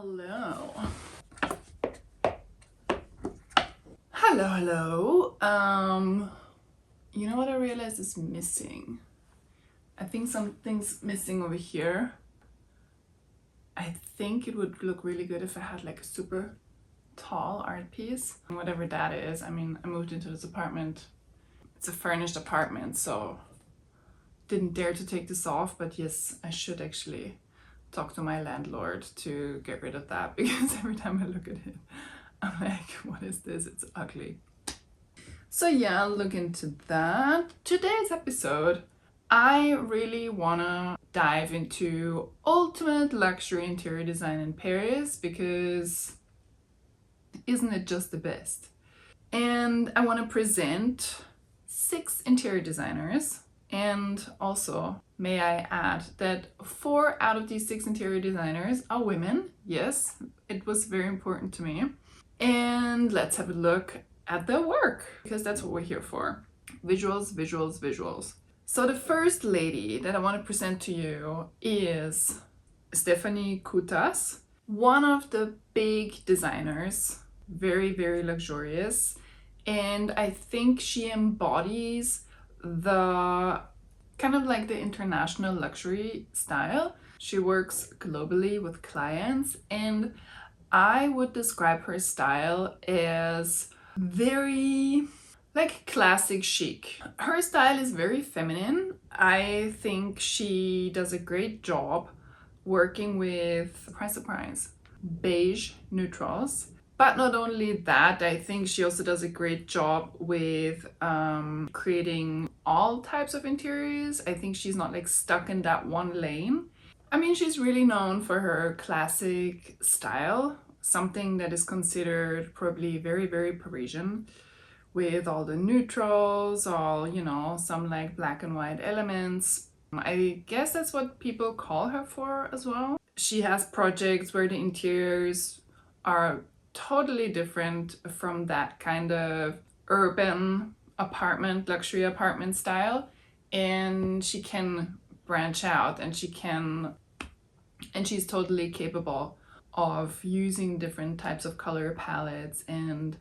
Hello. Hello. You know what I realized is missing? I think something's missing over here. I think it would look really good if I had like a super tall art piece. Whatever that is. I mean, I moved into this apartment. It's a furnished apartment, so didn't dare to take this off, but yes, I should actually talk to my landlord to get rid of that, because every time I look at it, I'm like, what is this? It's ugly. So yeah, I'll look into that. Today's episode, I really wanna dive into ultimate luxury interior design in Paris, because isn't it just the best? And I wanna present 6 interior designers. And also, may I add that 4 out of these 6 interior designers are women. Yes, it was very important to me. And let's have a look at their work, because that's what we're here for. Visuals, visuals, visuals. So the first lady that I want to present to you is Stéphanie Coutas, one of the big designers, very, very luxurious. And I think she embodies the kind of like the international luxury style. She works globally with clients, and I would describe her style as very like classic chic. Her style is very feminine. I think she does a great job working with, surprise, beige neutrals. But not only that, I think she also does a great job with creating all types of interiors. I think she's not like stuck in that one lane. I mean, she's really known for her classic style, something that is considered probably very, very Parisian, with all the neutrals, all, you know, some like black and white elements. I guess that's what people call her for as well. She has projects where the interiors are totally different from that kind of urban apartment, luxury apartment style, and she can branch out, and she's totally capable of using different types of color palettes and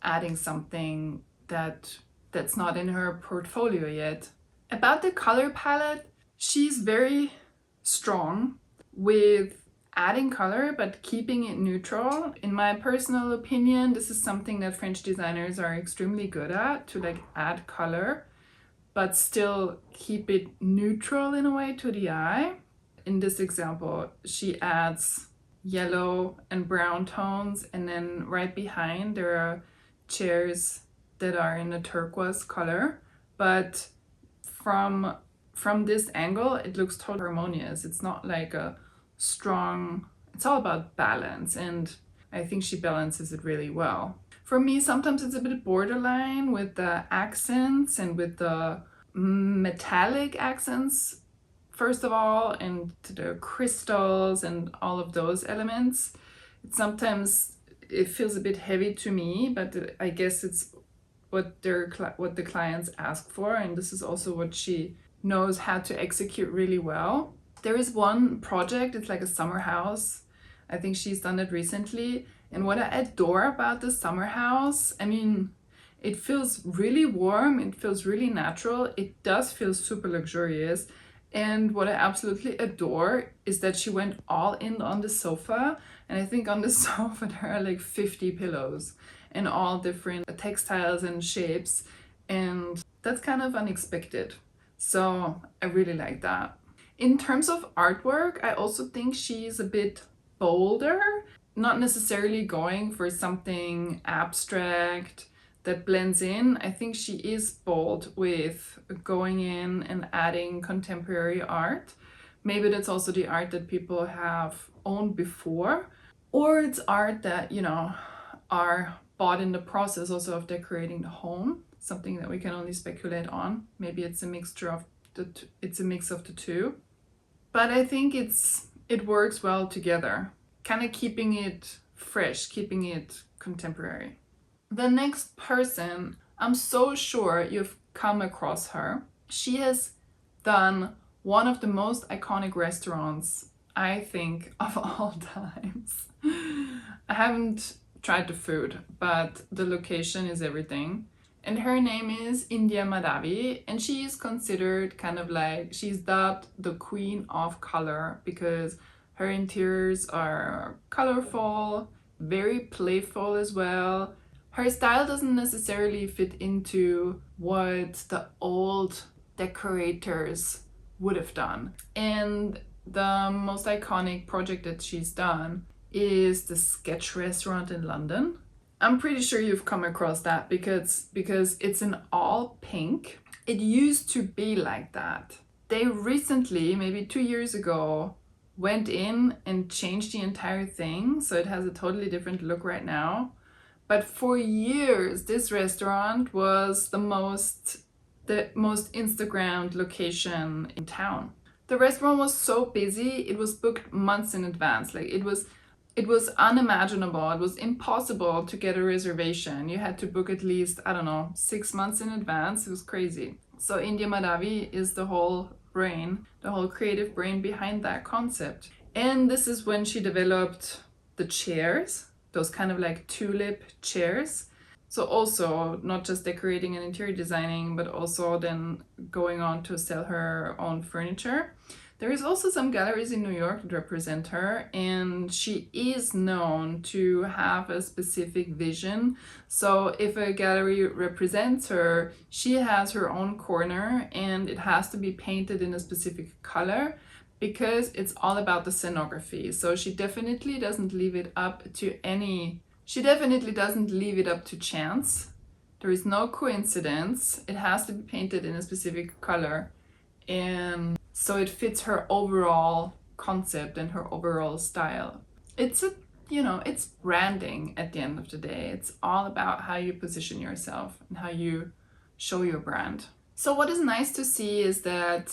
adding something that's not in her portfolio yet. About the color palette, she's very strong with adding color but keeping it neutral. In my personal opinion, this is something that French designers are extremely good at, to like add color but still keep it neutral in a way to the eye. In this example, she adds yellow and brown tones, and then right behind there are chairs that are in a turquoise color, but from this angle it looks totally harmonious. It's not like a strong, it's all about balance, and I think she balances it really well. For me, sometimes it's a bit borderline with the accents and with the metallic accents first of all, and the crystals and all of those elements. It feels a bit heavy to me, but I guess it's what the clients ask for, and this is also what she knows how to execute really well. There is one project, it's like a summer house. I think she's done it recently. And what I adore about the summer house, I mean, it feels really warm, it feels really natural, it does feel super luxurious. And what I absolutely adore is that she went all in on the sofa. And I think on the sofa there are like 50 pillows in all different textiles and shapes. And that's kind of unexpected. So I really like that. In terms of artwork, I also think she's a bit bolder, not necessarily going for something abstract that blends in. I think she is bold with going in and adding contemporary art. Maybe that's also the art that people have owned before, or it's art that, you know, are bought in the process also of decorating the home, something that we can only speculate on. Maybe it's a mixture of it's a mix of the two. But I think it works well together, kind of keeping it fresh, keeping it contemporary. The next person, I'm so sure you've come across her. She has done one of the most iconic restaurants I think, of all times. I haven't tried the food, but the location is everything. And her name is India Mahdavi, and she is considered kind of like, she's dubbed the queen of color because her interiors are colorful, very playful as well. Her style doesn't necessarily fit into what the old decorators would have done. And the most iconic project that she's done is the Sketch Restaurant in London. I'm pretty sure you've come across that because it's in all pink. It used to be like that. They recently, maybe 2 years ago, went in and changed the entire thing, so it has a totally different look right now. But for years, this restaurant was the most Instagrammed location in town. The restaurant was so busy, it was booked months in advance. Like it was unimaginable. It was impossible to get a reservation. You had to book at least, I don't know, 6 months in advance. It was crazy. So India Mahdavi is the whole brain, the whole creative brain behind that concept. And this is when she developed the chairs, those kind of like tulip chairs. So also not just decorating and interior designing, but also then going on to sell her own furniture. There is also some galleries in New York that represent her, and she is known to have a specific vision. So if a gallery represents her, she has her own corner and it has to be painted in a specific color because it's all about the scenography. So she definitely doesn't leave it up to chance. There is no coincidence. It has to be painted in a specific color. And so it fits her overall concept and her overall style. It's it's branding at the end of the day. It's all about how you position yourself and how you show your brand. So what is nice to see is that,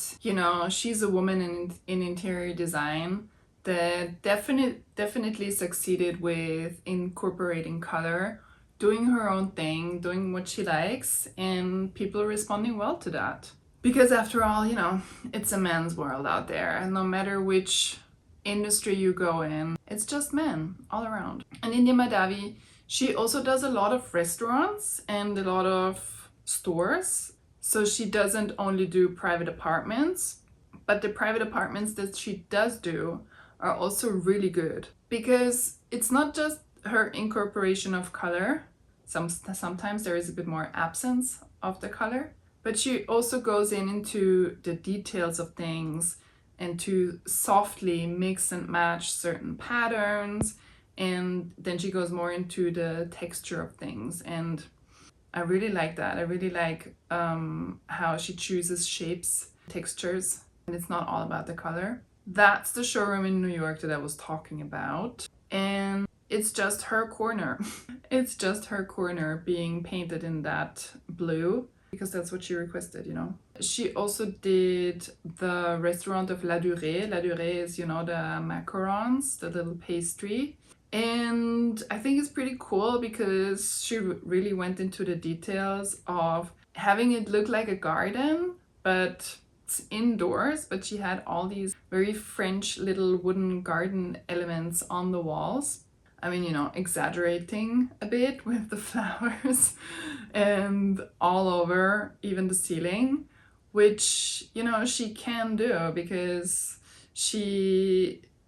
she's a woman in interior design that definitely succeeded with incorporating color, doing her own thing, doing what she likes, and people are responding well to that. Because after all, it's a man's world out there, and no matter which industry you go in, it's just men all around. And India Mahdavi, she also does a lot of restaurants and a lot of stores. So she doesn't only do private apartments, but the private apartments that she does do are also really good. Because it's not just her incorporation of color. Sometimes there is a bit more absence of the color. But she also goes into the details of things and to softly mix and match certain patterns. And then she goes more into the texture of things. And I really like that. I really like how she chooses shapes, textures, and it's not all about the color. That's the showroom in New York that I was talking about. And it's just her corner. It's just her corner being painted in that blue, because that's what she requested, She also did the restaurant of La Durée. La Durée is, the macarons, the little pastry. And I think it's pretty cool because she really went into the details of having it look like a garden, but it's indoors. But she had all these very French little wooden garden elements on the walls. I mean, exaggerating a bit with the flowers and all over, even the ceiling, which, she can do because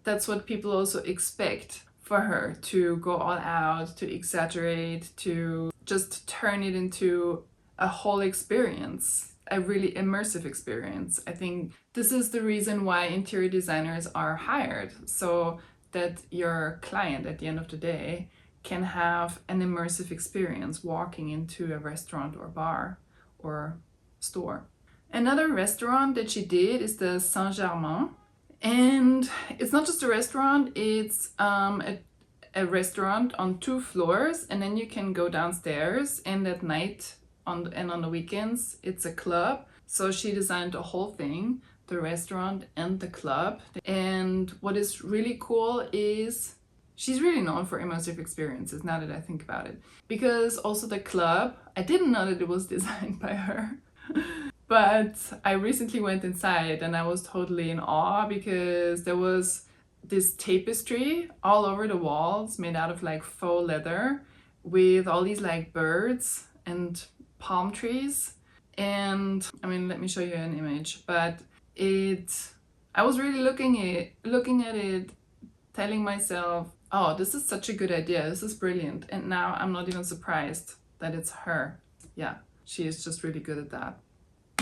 that's what people also expect for her, to go all out, to exaggerate, to just turn it into a whole experience, a really immersive experience. I think this is the reason why interior designers are hired. So that your client at the end of the day can have an immersive experience walking into a restaurant or bar or store. Another restaurant that she did is the Saint-Germain. And it's not just a restaurant, it's a restaurant on 2 floors, and then you can go downstairs, and at night and on the weekends it's a club. So she designed the whole thing, the restaurant and the club. And what is really cool is she's really known for immersive experiences, now that I think about it. Because also the club, I didn't know that it was designed by her. But I recently went inside and I was totally in awe because there was this tapestry all over the walls made out of like faux leather with all these like birds and palm trees. And I mean, let me show you an image, but I was really looking at it, telling myself, oh, this is such a good idea, this is brilliant. And now I'm not even surprised that it's her. Yeah, she is just really good at that.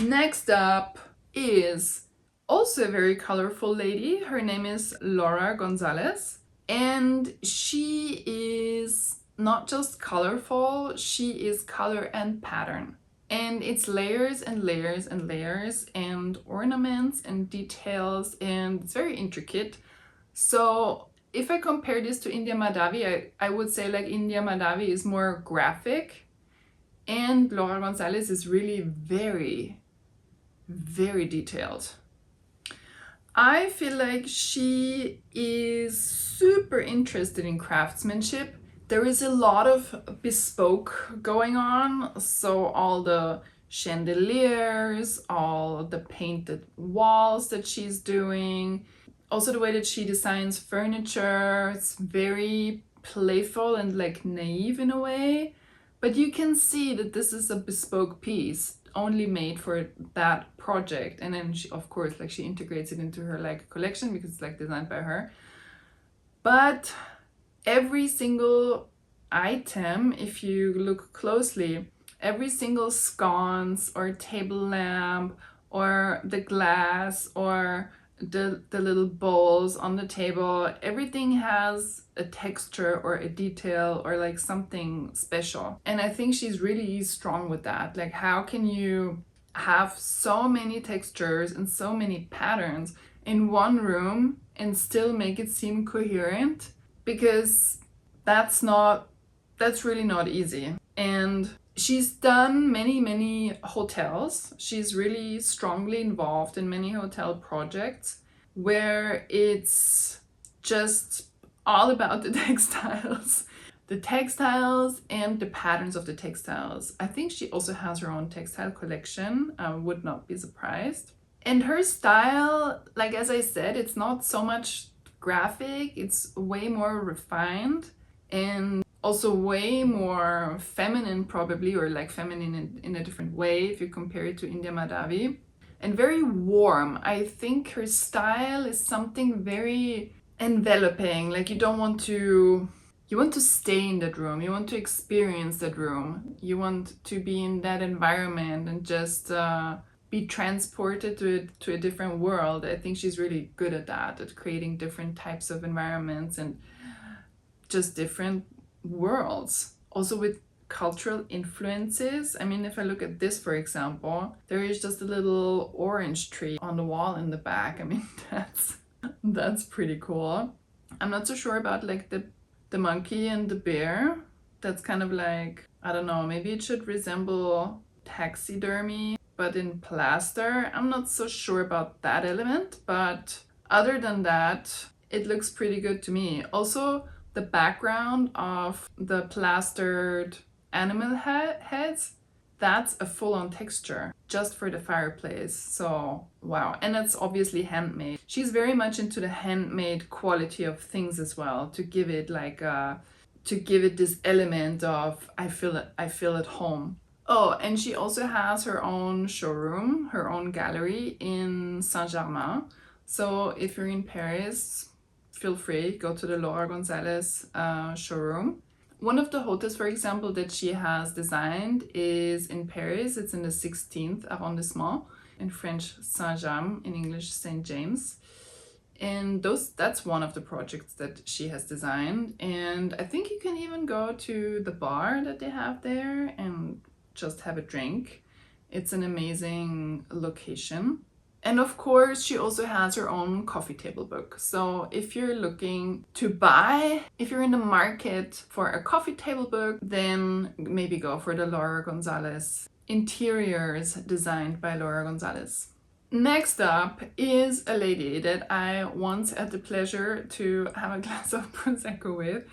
Next up is also a very colorful lady. Her name is Laura Gonzalez, and she is not just colorful, she is color and pattern. And it's layers and layers and layers and ornaments and details, and it's very intricate. So if I compare this to India Mahdavi, I would say like India Mahdavi is more graphic, and Laura Gonzalez is really very, very detailed. I feel like she is super interested in craftsmanship. There is a lot of bespoke going on, so all the chandeliers, all the painted walls that she's doing, also the way that she designs furniture, it's very playful and like naive in a way, but you can see that this is a bespoke piece only made for that project. And then she, of course, like she integrates it into her like collection because it's like designed by her. But every single item, if you look closely, every single sconce or table lamp or the glass or the little bowls on the table, everything has a texture or a detail or like something special. And I think she's really strong with that. Like, how can you have so many textures and so many patterns in one room and still make it seem coherent? Because that's really not easy. And she's done many hotels. She's really strongly involved in many hotel projects where it's just all about the textiles. The textiles and the patterns of the textiles. I think she also has her own textile collection. I would not be surprised. And her style, like as I said, it's not so much graphic, it's way more refined and also way more feminine probably, or like feminine in a different way if you compare it to India Mahdavi. And very warm. I think her style is something very enveloping. Like you want to stay in that room, you want to experience that room, you want to be in that environment and just be transported to a different world. I think she's really good at that, at creating different types of environments and just different worlds, also with cultural influences. I mean, if I look at this, for example, there is just a little orange tree on the wall in the back. I mean, that's pretty cool. I'm not so sure about like the monkey and the bear. That's kind of like, I don't know, maybe it should resemble taxidermy but in plaster. I'm not so sure about that element, but other than that, it looks pretty good to me. Also, the background of the plastered animal heads, that's a full-on texture just for the fireplace. So wow. And it's obviously handmade. She's very much into the handmade quality of things as well, to give it like to give it this element of I feel at home. Oh, and she also has her own showroom, her own gallery in Saint-Germain. So if you're in Paris, feel free, go to the Laura Gonzalez showroom. One of the hotels, for example, that she has designed is in Paris. It's in the 16th arrondissement, in French Saint-James, in English St. James. And that's one of the projects that she has designed. And I think you can even go to the bar that they have there and just have a drink. It's an amazing location. And of course, she also has her own coffee table book. So if you're looking to buy, if you're in the market for a coffee table book, then maybe go for the Laura Gonzalez interiors designed by Laura Gonzalez. Next up is a lady that I once had the pleasure to have a glass of Prosecco with.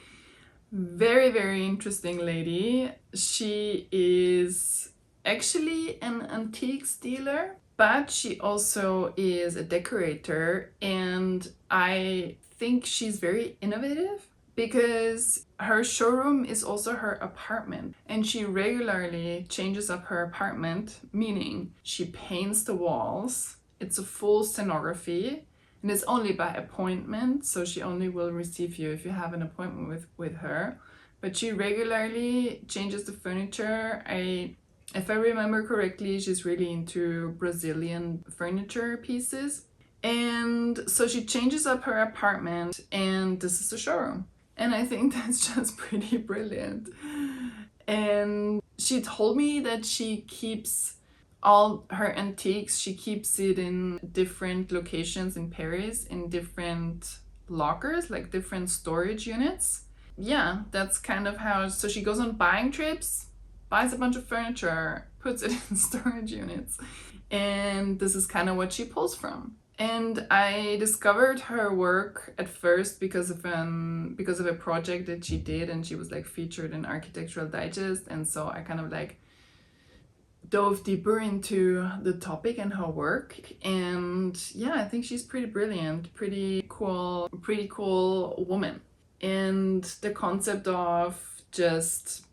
Very, very interesting lady. She is actually an antiques dealer, but she also is a decorator, and I think she's very innovative because her showroom is also her apartment, and she regularly changes up her apartment, meaning she paints the walls. It's a full scenography, and it's only by appointment, so she only will receive you if you have an appointment with her. But she regularly changes the furniture. If I remember correctly, she's really into Brazilian furniture pieces. And so she changes up her apartment, and this is the showroom. And I think that's just pretty brilliant. And she told me that she keeps all her antiques, she keeps it in different locations in Paris, in different lockers, like different storage units. Yeah, that's kind of how, so she goes on buying trips, buys a bunch of furniture, puts it in storage units. And this is kind of what she pulls from. And I discovered her work at first because of a project that she did, and she was like featured in Architectural Digest, and so I kind of like dove deeper into the topic and her work. And yeah, I think she's pretty brilliant, pretty cool woman. And the concept of just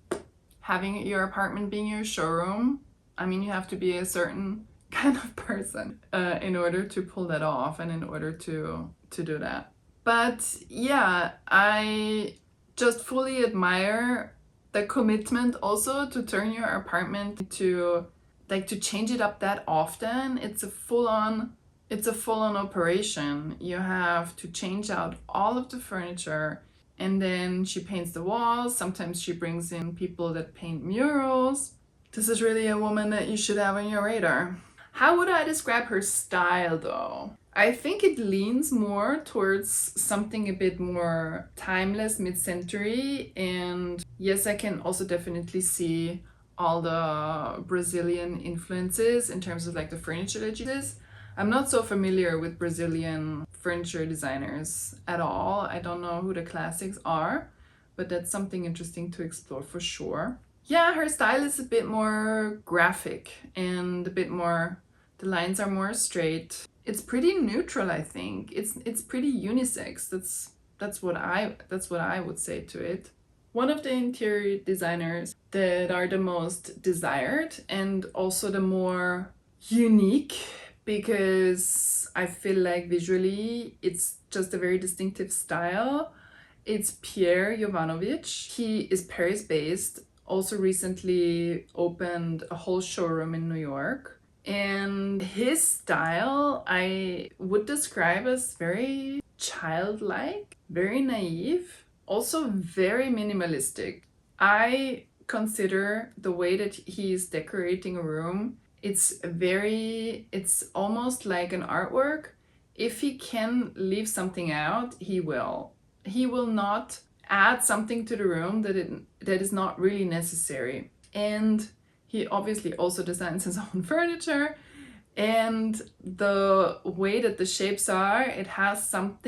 having your apartment being your showroom, I mean, you have to be a certain kind of person in order to pull that off and in order to do that. But yeah, I just fully admire the commitment also to turn your apartment into, like, to change it up that often. It's a full-on operation. You have to change out all of the furniture, and then she paints the walls. Sometimes she brings in people that paint murals. This is really a woman that you should have on your radar. How would I describe her style though? I think it leans more towards something a bit more timeless, mid-century, and yes, I can also definitely see all the Brazilian influences in terms of like the furniture that she uses. I'm not so familiar with Brazilian furniture designers at all. I don't know who the classics are, but that's something interesting to explore for sure. Yeah, her style is a bit more graphic and a bit more, the lines are more straight. It's pretty neutral, I think. It's pretty unisex. That's what I would say to it. One of the interior designers that are the most desired and also the more unique, because I feel like visually it's just a very distinctive style. It's Pierre Yovanovitch. He is Paris based, also recently opened a whole showroom in New York. And his style I would describe as very childlike, very naive, also very minimalistic. I consider the way that he's decorating a room, it's almost like an artwork. If he can leave something out, he will. He will not add something to the room that is not really necessary. And he obviously also designs his own furniture, and the way that the shapes are, it has some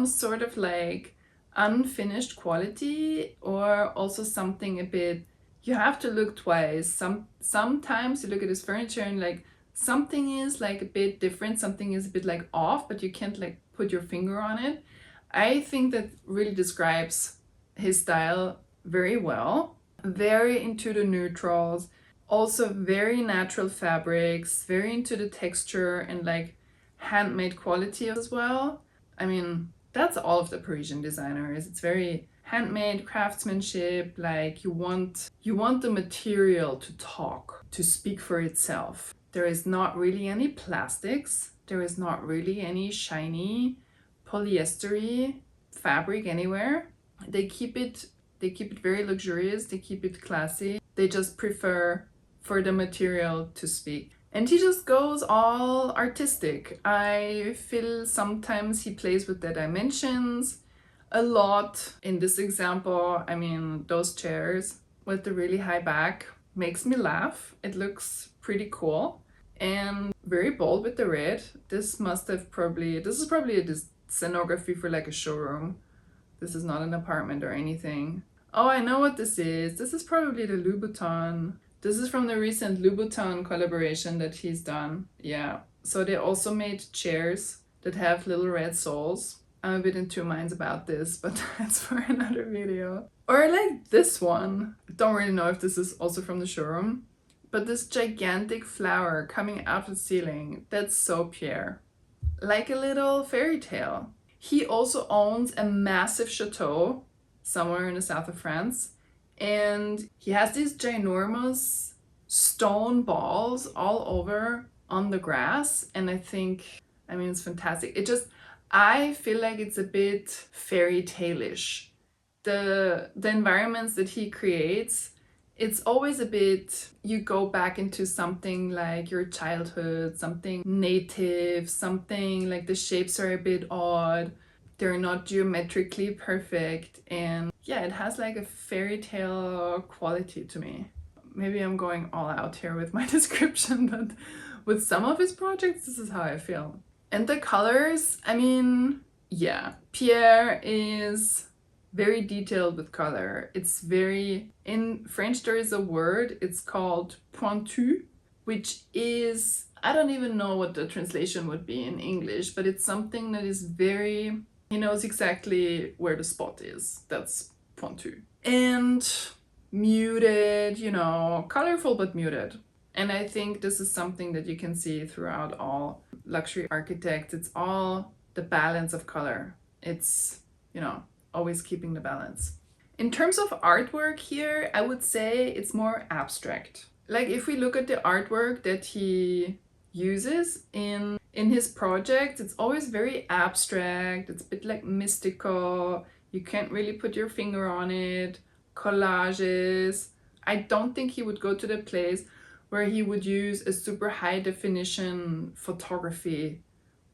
sort of like unfinished quality, or also something a bit, you have to look twice. Sometimes you look at his furniture and like something is like a bit different, something is a bit like off, but you can't like put your finger on it. I think that really describes his style very well. Very into the neutrals, also very natural fabrics, very into the texture and like handmade quality as well. I mean, that's all of the Parisian designers. It's very handmade craftsmanship, like you want the material to talk, to speak for itself. There is not really any plastics, there is not really any shiny polyestery fabric anywhere. They keep it very luxurious, they keep it classy. They just prefer for the material to speak. And he just goes all artistic. I feel sometimes he plays with the dimensions a lot. In this example, I mean, those chairs with the really high back makes me laugh. It looks pretty cool and very bold with the red. This is probably a scenography for like a showroom. This is not an apartment or anything. Oh, I know what this is. This is probably the Louboutin. This is from the recent Louboutin collaboration that he's done. Yeah. So they also made chairs that have little red soles. I'm a bit in two minds about this, but that's for another video. Or like this one. Don't really know if this is also from the showroom, but this gigantic flower coming out of the ceiling, that's so Pierre. Like a little fairy tale. He also owns a massive chateau somewhere in the south of France, and he has these ginormous stone balls all over on the grass, and I mean, it's fantastic. I feel like it's a bit fairy tale-ish. The environments that he creates, it's always a bit, you go back into something like your childhood, something native, something like the shapes are a bit odd, they're not geometrically perfect, and yeah, it has like a fairy tale quality to me. Maybe I'm going all out here with my description, but with some of his projects, this is how I feel. And the colors, I mean, yeah, Pierre is very detailed with color. It's very, in French there is a word, it's called pointu, which is, I don't even know what the translation would be in English, but it's something that is very, he knows exactly where the spot is. That's pointu. And muted, you know, colorful but muted. And I think this is something that you can see throughout all luxury architects. It's all the balance of color. It's, you know, always keeping the balance. In terms of artwork here, I would say it's more abstract. Like if we look at the artwork that he uses in his projects, it's always very abstract. It's a bit like mystical. You can't really put your finger on it. Collages. I don't think he would go to the place where he would use a super high definition photography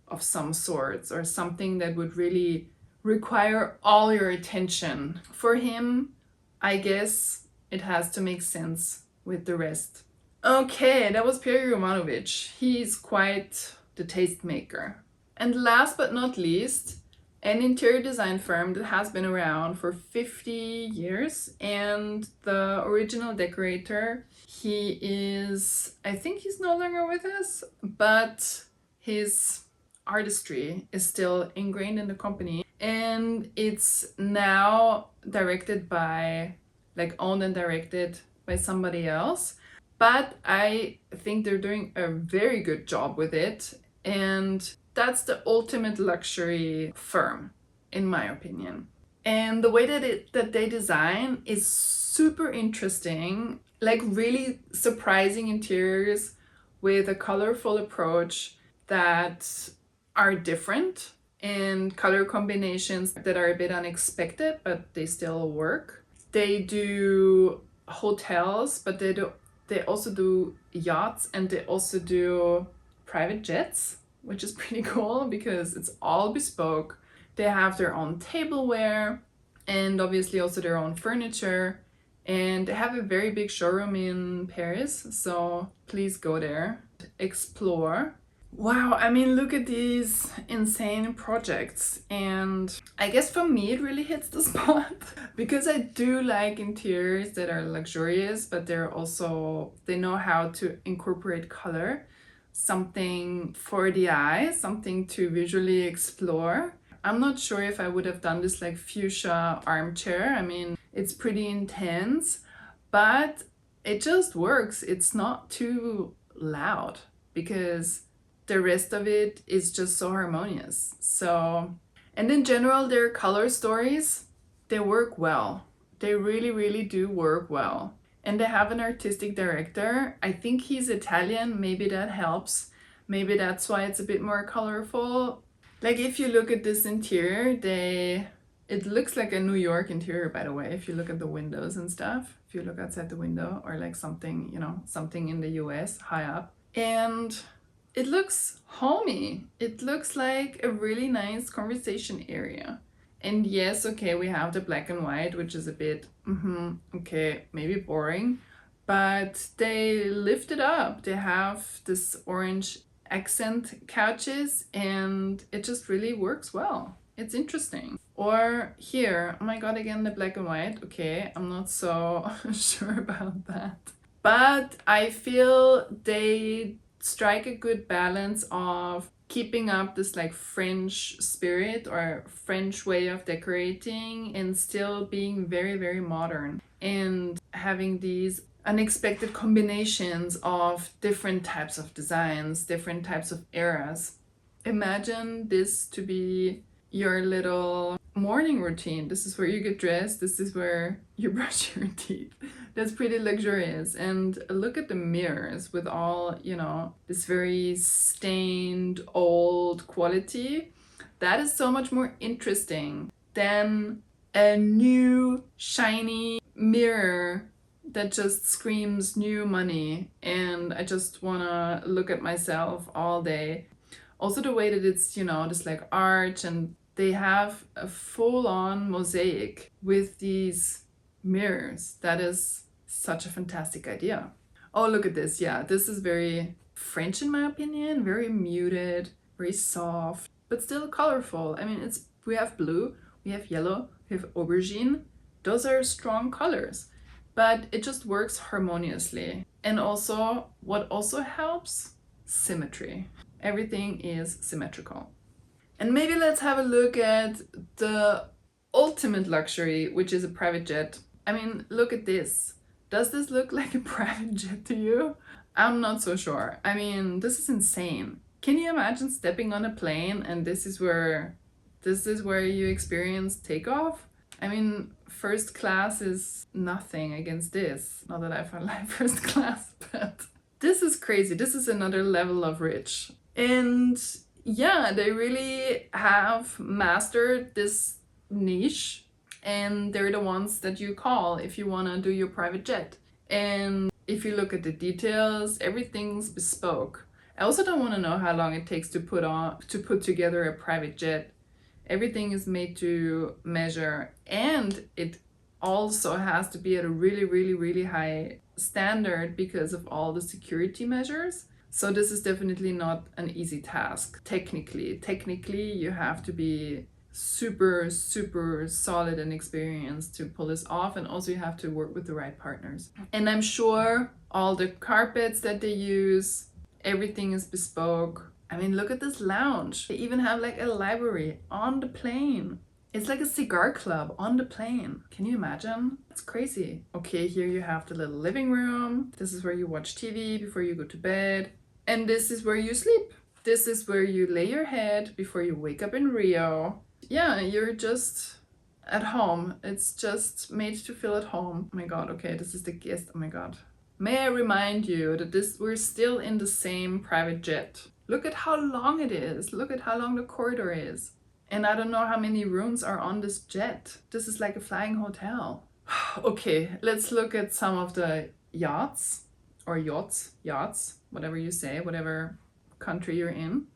of some sorts, or something that would really require all your attention. For him, I guess it has to make sense with the rest. Okay, that was Pierre Yovanovitch. He's quite the tastemaker. And last but not least, an interior design firm that has been around for 50 years, and the original decorator, he is, I think he's no longer with us, but his artistry is still ingrained in the company, and it's now directed by, like owned and directed by somebody else. But I think they're doing a very good job with it, and that's the ultimate luxury firm, in my opinion. And the way that they design is super interesting, like really surprising interiors with a colorful approach that are different, and color combinations that are a bit unexpected, but they still work. They do hotels, but they also do yachts, and they also do private jets, which is pretty cool because it's all bespoke. They have their own tableware and obviously also their own furniture, and they have a very big showroom in Paris, so please go there, explore. Wow, I mean, look at these insane projects, and I guess for me it really hits the spot because I do like interiors that are luxurious, but they know how to incorporate color, something for the eye, something to visually explore. I'm not sure if I would have done this like fuchsia armchair. I mean, it's pretty intense, but it just works. It's not too loud because the rest of it is just so harmonious. So, and in general, their color stories, they work well. They really, really do work well. And they have an artistic director. I think he's Italian, maybe that helps. Maybe that's why it's a bit more colorful. Like if you look at this interior, it looks like a New York interior, by the way, if you look at the windows and stuff. If you look outside the window, or like something, you know, something in the US high up. And it looks homey. It looks like a really nice conversation area. And yes, okay, we have the black and white, which is a bit, okay, maybe boring, but they lift it up. They have this orange accent couches, and it just really works well. It's interesting. Or here, oh my god, again, the black and white. Okay, I'm not so sure about that. But I feel they strike a good balance of keeping up this like French spirit or French way of decorating and still being very, very modern and having these unexpected combinations of different types of designs, different types of eras. Imagine this to be your little morning routine. This is where you get dressed, this is where you brush your teeth. That's pretty luxurious. And look at the mirrors with all, you know, this very stained old quality. That is so much more interesting than a new shiny mirror that just screams new money and I just wanna look at myself all day. Also the way that it's, you know, this like arch, and they have a full-on mosaic with these mirrors. That is such a fantastic idea. Oh, look at this. Yeah, this is very French in my opinion, very muted, very soft, but still colorful. I mean, we have blue, we have yellow, we have aubergine. Those are strong colors, but it just works harmoniously. And also, what also helps? Symmetry. Everything is symmetrical. And maybe let's have a look at the ultimate luxury, which is a private jet. I mean, look at this. Does this look like a private jet to you? I'm not so sure. I mean, this is insane. Can you imagine stepping on a plane and this is where you experience takeoff? I mean, first class is nothing against this. Not that I like first class, but this is crazy. This is another level of rich. And yeah, they really have mastered this niche, and they're the ones that you call if you want to do your private jet. And if you look at the details, everything's bespoke. I also don't want to know how long it takes to put together a private jet. Everything is made to measure, and it also has to be at a really, really, really high standard because of all the security measures. So this is definitely not an easy task. Technically, you have to be super, super solid and experienced to pull this off, and also you have to work with the right partners. And I'm sure all the carpets that they use, everything is bespoke. I mean, look at this lounge. They even have like a library on the plane. It's like a cigar club on the plane. Can you imagine? It's crazy. Okay, here you have the little living room. This is where you watch TV before you go to bed. And this is where you sleep. This is where you lay your head before you wake up in Rio. Yeah, you're just at home. It's just made to feel at home. Oh my god, okay, this is the guest. Oh my god. May I remind you that we're still in the same private jet. Look at how long it is. Look at how long the corridor is. And I don't know how many rooms are on this jet. This is like a flying hotel. Okay, let's look at some of the yachts, or yachts, whatever you say, whatever country you're in.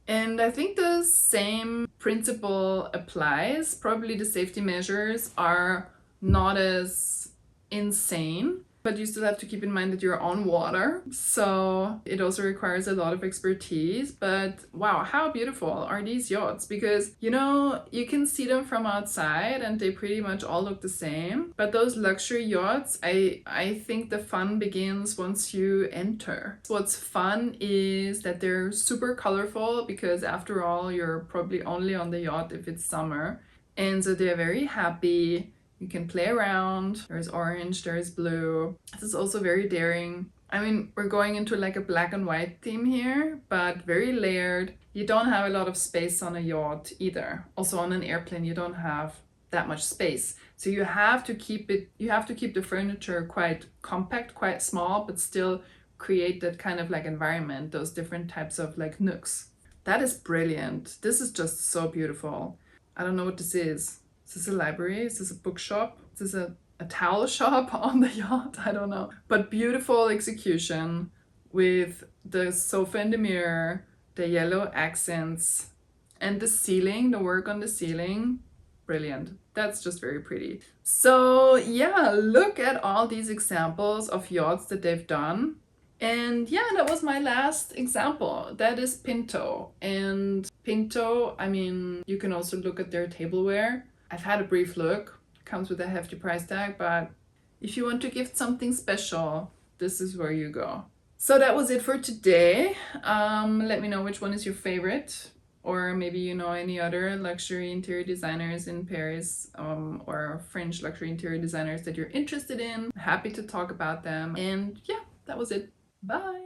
And I think the same principle applies. Probably the safety measures are not as insane, but you still have to keep in mind that you're on water. So it also requires a lot of expertise. But wow, how beautiful are these yachts? Because, you know, you can see them from outside and they pretty much all look the same. But those luxury yachts, I think the fun begins once you enter. What's fun is that they're super colorful, because after all, you're probably only on the yacht if it's summer. And so they're very happy. You can play around. There's orange, there's blue. This is also very daring. I mean, we're going into like a black and white theme here, but very layered. You don't have a lot of space on a yacht either. Also on an airplane, you don't have that much space. So you have to keep the furniture quite compact, quite small, but still create that kind of like environment, those different types of like nooks. That is brilliant. This is just so beautiful. I don't know what this is. Is this a library? Is this a bookshop? Is this a towel shop on the yacht? I don't know. But beautiful execution with the sofa and the mirror, the yellow accents, and the ceiling, the work on the ceiling. Brilliant. That's just very pretty. So yeah, look at all these examples of yachts that they've done. And yeah, that was my last example. That is Pinto. And Pinto, I mean, you can also look at their tableware. I've had a brief look. Comes with a hefty price tag, but if you want to gift something special, this is where you go. So that was it for today. Let me know which one is your favorite, or maybe you know any other luxury interior designers in Paris, or French luxury interior designers that you're interested in. Happy to talk about them. And yeah, that was it. Bye!